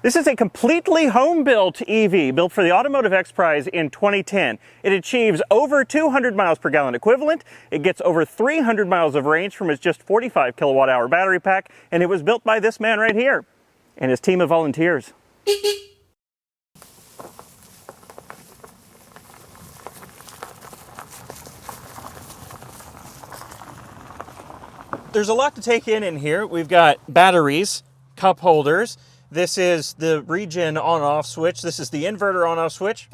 This is a completely home-built EV built for the Automotive X Prize in 2010. It achieves over 200 miles per gallon equivalent. It gets over 300 miles of range from its just 45 kilowatt hour battery pack, and it was built by this man right here and his team of volunteers. There's a lot to take in here. We've got batteries, cup holders. This is the regen on-off switch. This is the inverter on-off switch.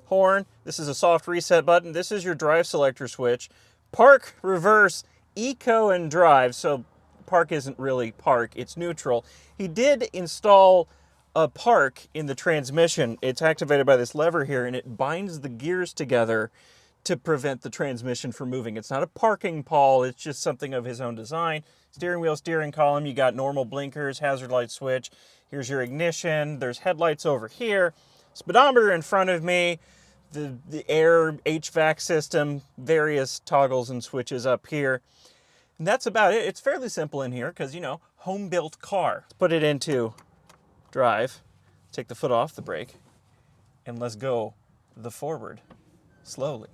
Horn. This is a soft reset button. This is your drive selector switch. Park, reverse, eco, and drive. So park isn't really park, it's neutral. He did install a park in the transmission. It's activated by this lever here, and it binds the gears together to prevent the transmission from moving. It's not a parking pawl, it's just something of his own design. Steering wheel, steering column, you got normal blinkers, hazard light switch. Here's your ignition. There's headlights over here. Speedometer in front of me. The air HVAC system, various toggles and switches up here. And that's about it. It's fairly simple in here because, you know, home-built car. Put it into drive, take the foot off the brake, and let's go the forward slowly.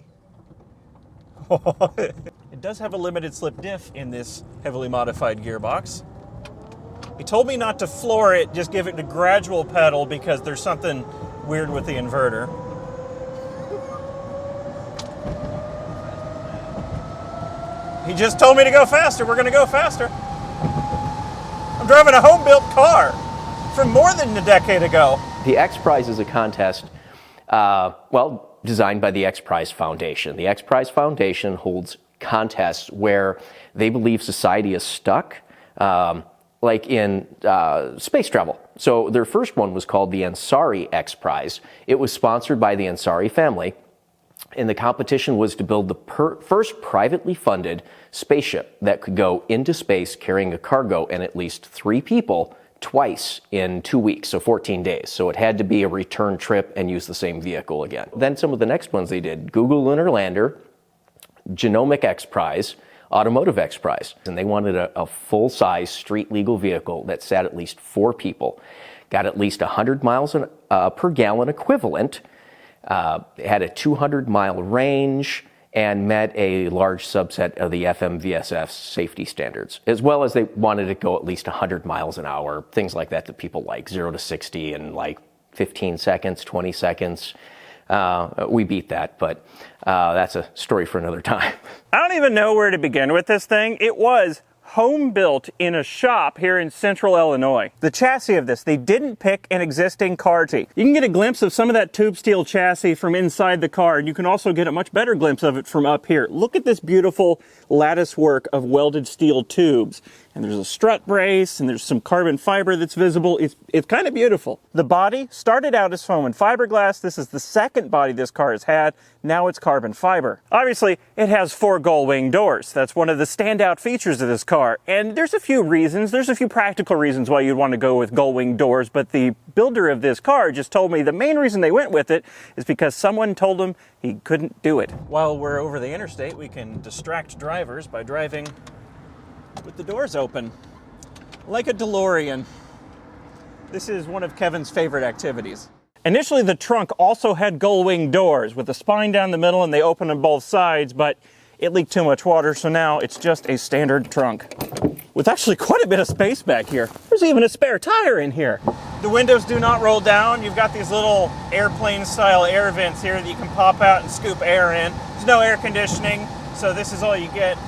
It does have a limited slip diff in this heavily modified gearbox. He told me not to floor it, just give it a gradual pedal because there's something weird with the inverter. He just told me to go faster. We're going to go faster. I'm driving a home-built car from more than a decade ago. The X Prize is a contest, designed by the X Prize Foundation. The X Prize Foundation holds contests where they believe society is stuck, like in space travel. So their first one was called the Ansari X Prize. It was sponsored by the Ansari family, and the competition was to build the first privately funded spaceship that could go into space carrying a cargo and at least 3 people twice in 2 weeks, so 14 days. So it had to be a return trip and use the same vehicle again. Then some of the next ones they did, Google Lunar Lander, Genomic X Prize, Automotive X Prize. And they wanted a full-size street-legal vehicle that sat at least 4 people, got at least 100 miles per gallon equivalent, had a 200-mile range, and met a large subset of the FMVSS safety standards, as well as they wanted to go at least 100 miles an hour, things like that people like, 0 to 60 in like 15 seconds, 20 seconds. We beat that, but that's a story for another time. I don't even know where to begin with this thing. It was home built in a shop here in central Illinois. The chassis of this, they didn't pick an existing car chassis. You can get a glimpse of some of that tube steel chassis from inside the car, and you can also get a much better glimpse of it from up here. Look at this beautiful lattice work of welded steel tubes. And there's a strut brace, and there's some carbon fiber that's visible. It's kind of beautiful. The body started out as foam and fiberglass. This is the second body this car has had. Now it's carbon fiber. Obviously, it has 4 gull-wing doors. That's one of the standout features of this car. And there's a few reasons. There's a few practical reasons why you'd want to go with gull-wing doors, but the builder of this car just told me the main reason they went with it is because someone told him he couldn't do it. While we're over the interstate, we can distract drivers by driving with the doors open, like a DeLorean. This is one of Kevin's favorite activities. Initially, the trunk also had gull-wing doors with a spine down the middle, and they open on both sides, but it leaked too much water, so now it's just a standard trunk with actually quite a bit of space back here. There's even a spare tire in here. The windows do not roll down. You've got these little airplane-style air vents here that you can pop out and scoop air in. There's no air conditioning, so this is all you get.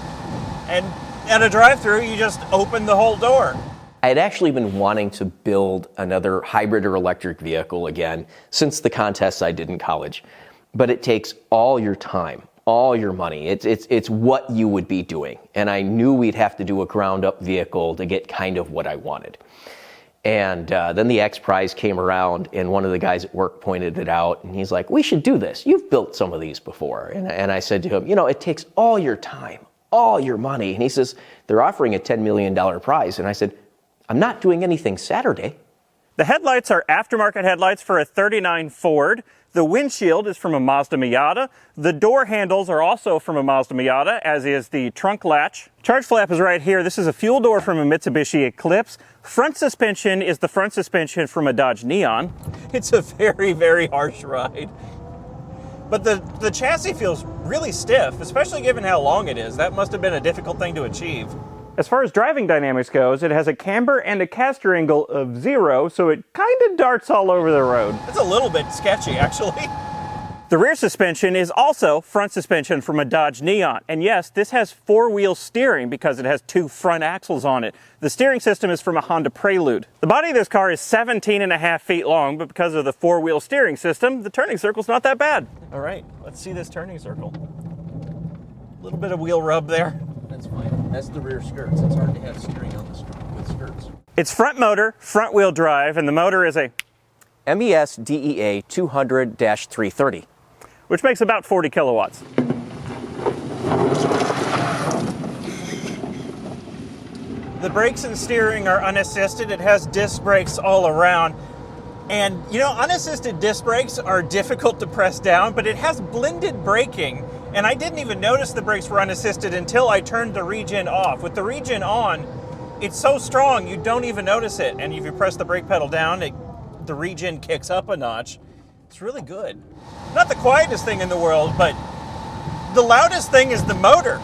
And at a drive-thru, you just open the whole door. I had actually been wanting to build another hybrid or electric vehicle again since the contests I did in college. But it takes all your time, all your money. It's what you would be doing. And I knew we'd have to do a ground-up vehicle to get kind of what I wanted. And then the X Prize came around, and one of the guys at work pointed it out, and he's like, "We should do this. You've built some of these before." And I said to him, "You know, it takes all your time, all your money." And he says, "They're offering a $10 million prize." And I said, "I'm not doing anything Saturday." The headlights are aftermarket headlights for a 39 Ford. The windshield is from a Mazda Miata. The door handles are also from a Mazda Miata, as is the trunk latch. Charge flap is right here. This is a fuel door from a Mitsubishi Eclipse. Front suspension is the front suspension from a Dodge Neon. It's a very, very harsh ride. But the chassis feels really stiff, especially given how long it is. That must have been a difficult thing to achieve. As far as driving dynamics goes, it has a camber and a caster angle of 0, so it kind of darts all over the road. It's a little bit sketchy, actually. The rear suspension is also front suspension from a Dodge Neon. And yes, this has four-wheel steering because it has 2 front axles on it. The steering system is from a Honda Prelude. The body of this car is 17.5 feet long, but because of the four-wheel steering system, the turning circle's not that bad. All right, let's see this turning circle. A little bit of wheel rub there. That's fine. That's the rear skirts. It's hard to have steering on with skirts. It's front motor, front wheel drive, and the motor is a MES DEA 200-330. which makes about 40 kilowatts. The brakes and steering are unassisted. It has disc brakes all around. And you know, unassisted disc brakes are difficult to press down, but it has blended braking. And I didn't even notice the brakes were unassisted until I turned the regen off. With the regen on, it's so strong you don't even notice it. And if you press the brake pedal down, the regen kicks up a notch. It's really good. Not the quietest thing in the world, but the loudest thing is the motor.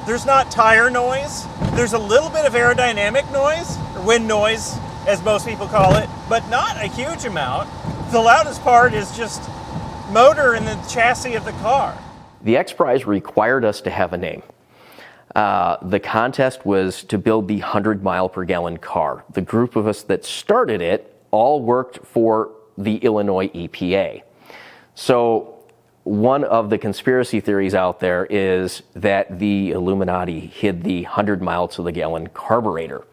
There's not tire noise. There's a little bit of aerodynamic noise, or wind noise, as most people call it, but not a huge amount. The loudest part is just motor and the chassis of the car. The X Prize required us to have a name. The contest was to build the 100 mile per gallon car. The group of us that started it all worked for the Illinois EPA. So one of the conspiracy theories out there is that the Illuminati hid the 100 mile to the gallon carburetor.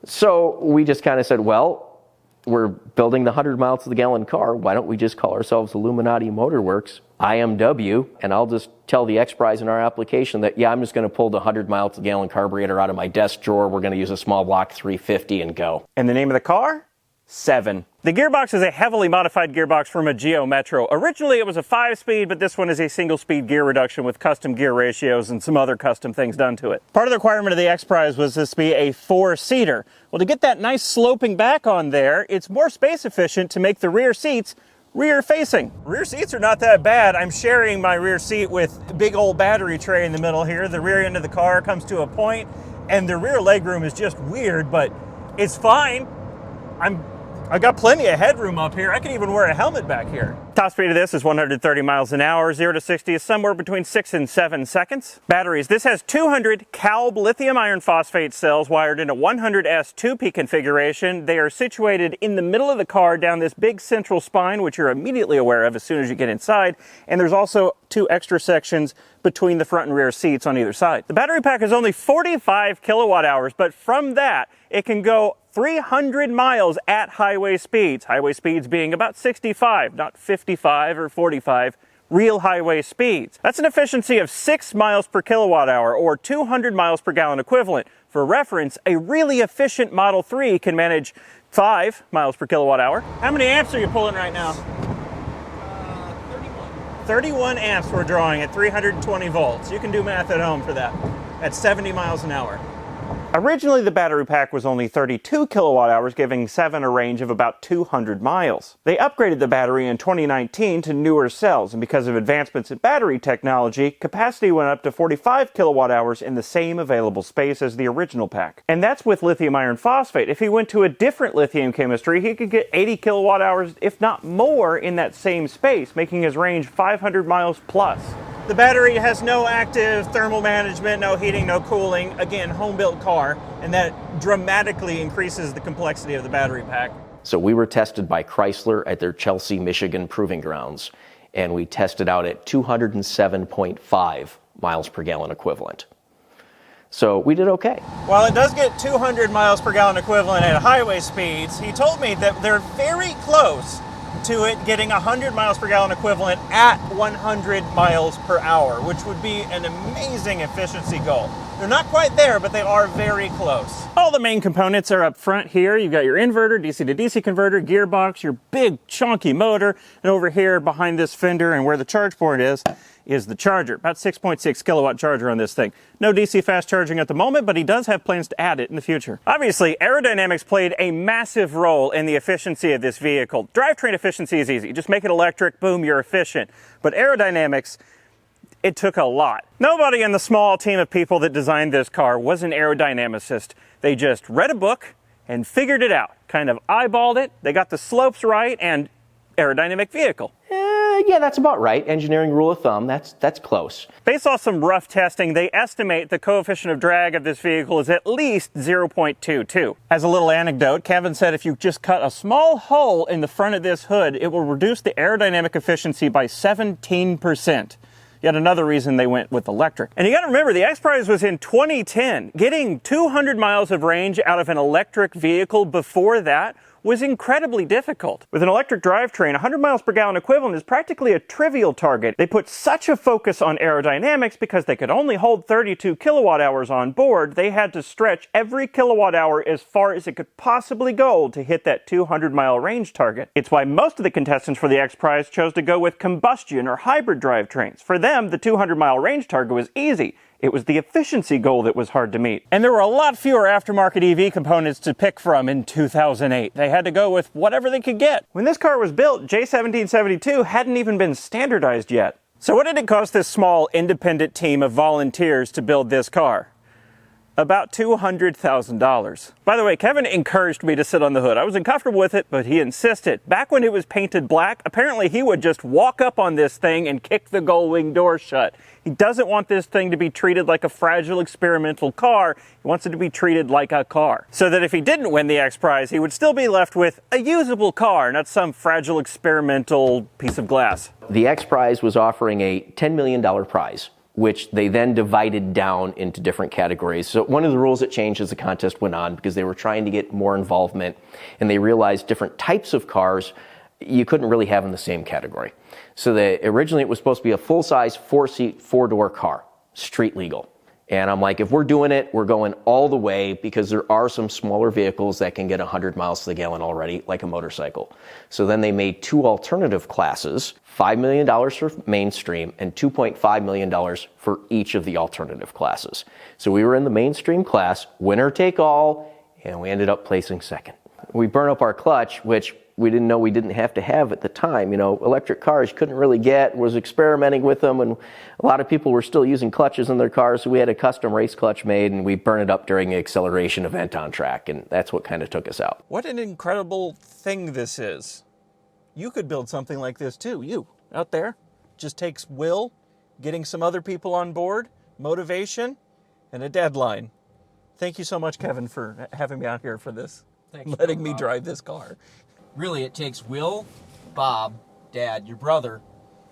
So we just kind of said, well, we're building the 100 mile to the gallon car. Why don't we just call ourselves Illuminati Motor Works, IMW, and I'll just tell the X Prize in our application that, yeah, I'm just going to pull the 100 mile to the gallon carburetor out of my desk drawer. We're going to use a small block 350 and go. And the name of the car? 7. The gearbox is a heavily modified gearbox from a Geo Metro. Originally it was a 5-speed, but this one is a single-speed gear reduction with custom gear ratios and some other custom things done to it. Part of the requirement of the X Prize was this be a 4-seater. Well, to get that nice sloping back on there, it's more space efficient to make the rear seats rear-facing. Rear seats are not that bad. I'm sharing my rear seat with a big old battery tray in the middle here. The rear end of the car comes to a point, and the rear legroom is just weird, but it's fine. I got plenty of headroom up here. I can even wear a helmet back here. Top speed of this is 130 miles an hour. 0 to 60 is somewhere between 6 and 7 seconds. Batteries. This has 200 CALB lithium iron phosphate cells wired in a 100S 2P configuration. They are situated in the middle of the car down this big central spine, which you're immediately aware of as soon as you get inside. And there's also 2 extra sections between the front and rear seats on either side. The battery pack is only 45 kilowatt hours, but from that, it can go 300 miles at highway speeds. Highway speeds being about 65, not 55 or 45, real highway speeds. That's an efficiency of 6 miles per kilowatt hour, or 200 miles per gallon equivalent. For reference, a really efficient Model 3 can manage 5 miles per kilowatt hour. How many amps are you pulling right now? 31 amps we're drawing at 320 volts. You can do math at home for that. At 70 miles an hour. Originally, the battery pack was only 32 kilowatt hours, giving 7 a range of about 200 miles. They upgraded the battery in 2019 to newer cells, and because of advancements in battery technology, capacity went up to 45 kilowatt hours in the same available space as the original pack. And that's with lithium iron phosphate. If he went to a different lithium chemistry, he could get 80 kilowatt hours, if not more, in that same space, making his range 500 miles plus. The battery has no active thermal management, no heating, no cooling. Again, home-built car, and that dramatically increases the complexity of the battery pack. So we were tested by Chrysler at their Chelsea, Michigan proving grounds, and we tested out at 207.5 miles per gallon equivalent. So we did okay. While it does get 200 miles per gallon equivalent at highway speeds, he told me that they're very close to it getting 100 miles per gallon equivalent at 100 miles per hour, which would be an amazing efficiency goal. They're not quite there, but they are very close. All the main components are up front here. You've got your inverter, DC to DC converter, gearbox, your big chunky motor, and over here behind this fender and where the charge port is the charger. About 6.6 kilowatt charger on this thing. No DC fast charging at the moment, but he does have plans to add it in the future. Obviously, aerodynamics played a massive role in the efficiency of this vehicle. Drivetrain efficiency is easy. Just make it electric, boom, you're efficient. But aerodynamics, it took a lot. Nobody in the small team of people that designed this car was an aerodynamicist. They just read a book and figured it out. Kind of eyeballed it, they got the slopes right, and aerodynamic vehicle. Yeah, that's about right. Engineering rule of thumb, that's close. Based off some rough testing, they estimate the coefficient of drag of this vehicle is at least 0.22. As a little anecdote, Kevin said if you just cut a small hole in the front of this hood, it will reduce the aerodynamic efficiency by 17%. Yet another reason they went with electric. And you gotta remember, the X Prize was in 2010. Getting 200 miles of range out of an electric vehicle before that was incredibly difficult. With an electric drivetrain, 100 miles per gallon equivalent is practically a trivial target. They put such a focus on aerodynamics because they could only hold 32 kilowatt hours on board. They had to stretch every kilowatt hour as far as it could possibly go to hit that 200-mile range target. It's why most of the contestants for the X Prize chose to go with combustion or hybrid drivetrains. For them, the 200-mile range target was easy. It was the efficiency goal that was hard to meet. And there were a lot fewer aftermarket EV components to pick from in 2008. They had to go with whatever they could get. When this car was built, J1772 hadn't even been standardized yet. So what did it cost this small independent team of volunteers to build this car? About $200,000. By the way, Kevin encouraged me to sit on the hood. I was uncomfortable with it, but he insisted. Back when it was painted black, apparently he would just walk up on this thing and kick the gull-wing door shut. He doesn't want this thing to be treated like a fragile experimental car. He wants it to be treated like a car. So that if he didn't win the X Prize, he would still be left with a usable car, not some fragile experimental piece of glass. The X Prize was offering a $10 million prize, which they then divided down into different categories. So one of the rules that changed as the contest went on, because they were trying to get more involvement, and they realized different types of cars you couldn't really have in the same category. So originally it was supposed to be a full-size, four-seat, four-door car, street legal. And I'm like, if we're doing it, we're going all the way, because there are some smaller vehicles that can get 100 miles to the gallon already, like a motorcycle. So then they made two alternative classes, $5 million for mainstream and $2.5 million for each of the alternative classes. So we were in the mainstream class, winner take all, and we ended up placing second. We burned up our clutch, which we didn't know we didn't have to have at the time. You know, electric cars couldn't really get, was experimenting with them, and a lot of people were still using clutches in their cars, so we had a custom race clutch made, and we burned it up during the acceleration event on track, and that's what kind of took us out. What an incredible thing this is. You could build something like this too, you, out there. Just takes will, getting some other people on board, motivation, and a deadline. Thank you so much, Kevin, for having me out here for this. Thanks, letting me Bob. drive this car. Really, it takes Will, Bob, Dad, your brother,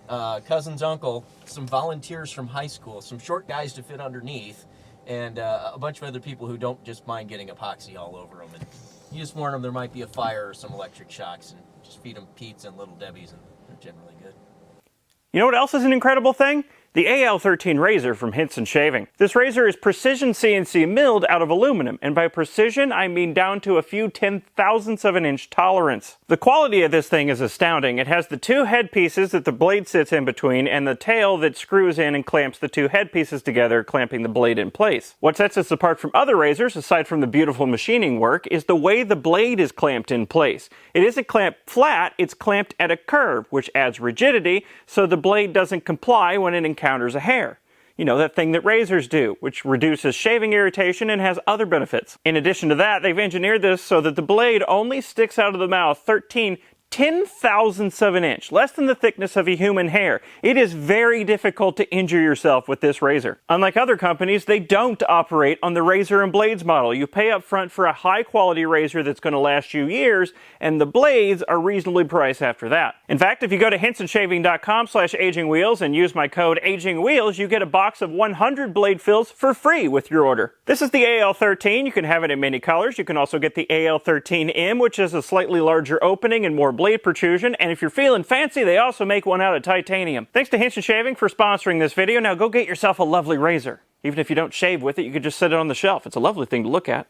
cousin's uncle, some volunteers from high school, some short guys to fit underneath, and a bunch of other people who don't just mind getting epoxy all over them. And you just warn them there might be a fire or some electric shocks, and just feed them Pete's and Little Debbie's, and they're generally good. You know what else is an incredible thing? The AL13 razor from Hinson Shaving. This razor is precision CNC milled out of aluminum, and by precision I mean down to a few 10,000ths of an inch tolerance. The quality of this thing is astounding. It has the two head pieces that the blade sits in between, and the tail that screws in and clamps the two head pieces together, clamping the blade in place. What sets this apart from other razors, aside from the beautiful machining work, is the way the blade is clamped in place. It isn't clamped flat, it's clamped at a curve, which adds rigidity, so the blade doesn't comply when it encounters a hair. You know, that thing that razors do, which reduces shaving irritation and has other benefits. In addition to that, they've engineered this so that the blade only sticks out of the mouth 10,000ths of an inch, less than the thickness of a human hair. It is very difficult to injure yourself with this razor. Unlike other companies, they don't operate on the razor and blades model. You pay up front for a high quality razor that's going to last you years, and the blades are reasonably priced after that. In fact, if you go to hinsonshaving.com/agingwheels and use my code AGINGWHEELS, you get a box of 100 blade fills for free with your order. This is the AL13. You can have it in many colors. You can also get the AL13M, which is a slightly larger opening and more blade protrusion, and if you're feeling fancy, they also make one out of titanium. Thanks to Hinson Shaving for sponsoring this video. Now go get yourself a lovely razor. Even if you don't shave with it, you could just set it on the shelf. It's a lovely thing to look at.